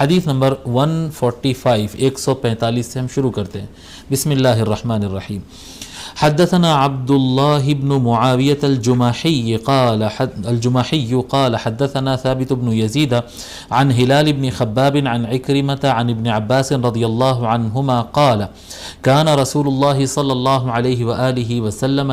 حدیث نمبر 145 145 سے ہم شروع کرتے ہیں. بسم اللہ الرحمن الرحیم. حدثنا عبد الله بن معاوية الجمحي قال حدثنا ثابت بن يزيد عن هلال بن خباب عن عكرمة عن ابن عباس رضي الله عنهما قال كان رسول الله صلى الله عليه وآله وسلم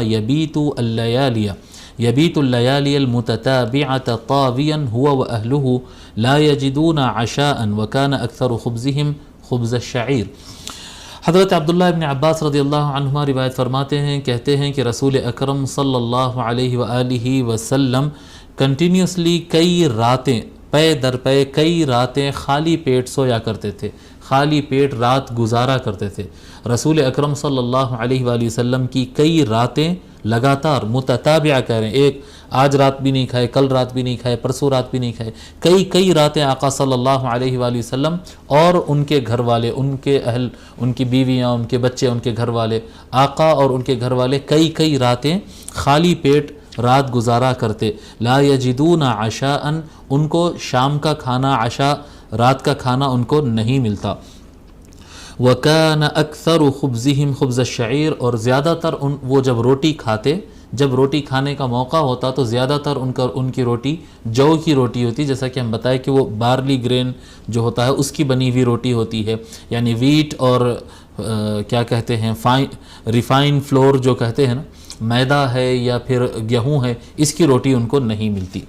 يبيت الليالي المتتابعة طاويا هو وأهله لا يجدون عشاء وكان أكثر خبزهم خبز الشعير. حضرت عبداللہ ابن عباس رضی اللہ عنہما روایت فرماتے ہیں، کہتے ہیں کہ رسول اکرم صلی اللہ علیہ وآلہ وسلم کنٹینیوسلی کئی راتیں پے در پے کئی راتیں خالی پیٹ سویا کرتے تھے، خالی پیٹ رات گزارا کرتے تھے. رسول اکرم صلی اللہ علیہ وآلہ وسلم کی کئی راتیں لگاتار متتابعہ کہہ رہے ہیں، ایک آج رات بھی نہیں کھائے، کل رات بھی نہیں کھائے، پرسوں رات بھی نہیں کھائے، کئی راتیں آقا صلی اللہ علیہ وآلہ وسلم اور ان کے گھر والے، ان کے اہل، ان کی بیویاں، ان کے بچے، ان کے گھر والے، آقا اور ان کے گھر والے کئی راتیں خالی پیٹ رات گزارا کرتے. لا یجدون عشاء، ان کو شام کا کھانا، عشاء رات کا کھانا ان کو نہیں ملتا. وَكَانَ أَكْثَرُ خُبْزِهِمْ خُبْزَ الشَّعِيرِ، اور زیادہ تر وہ جب روٹی کھاتے، جب روٹی کھانے کا موقع ہوتا تو زیادہ تر ان کی روٹی جو کی روٹی ہوتی، جیسا کہ ہم بتائیں کہ وہ بارلی گرین جو ہوتا ہے اس کی بنی ہوئی روٹی ہوتی ہے، یعنی ویٹ اور کیا کہتے ہیں ریفائن فلور جو کہتے ہیں نا، میدا ہے یا پھر گیہوں ہے، اس کی روٹی ان کو نہیں ملتی.